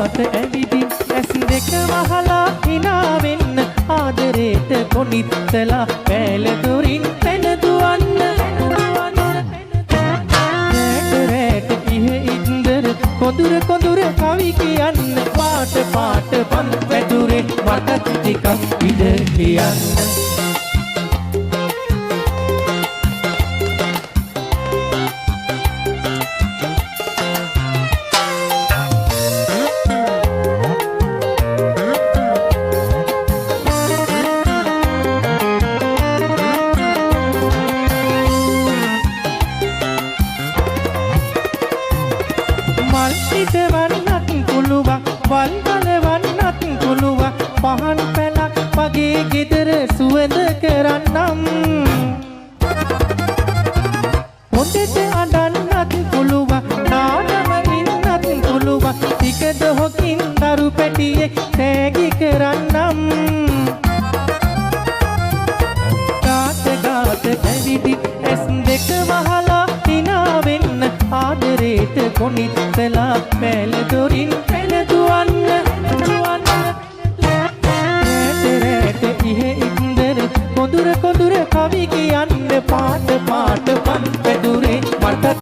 ගාත ඇවිදින් ඇස් දෙක වහලා hina වෙන්න ආදරේට කොනිත්තලා පෑල දොරින් පැන දුවන්න රැට ඉහෙ ඉන්දර කොඳුර කොඳුර කවි කියන්න පාට පාට පන් වැදුරේ මට ටිකක් ඉඩ කියන්න මල් පිටවන්නත් පුළුවන් වල් බලවන්නත් පුළුවන් පහන් පැලක් වගේ ගෙදර සුවඳ කරන්නම් හොඳට අඬන්නත් පුළුවන් නානම ඉන්නත් පුළුවන් ටික දොහකින් දරු පැටියේ තෑගි කරන්නම් ගාත ගාත ඇවිදි ඇස් දෙක වහලා hina වෙන්න ආදරේට කොනිත්තලා පෑල දොරින්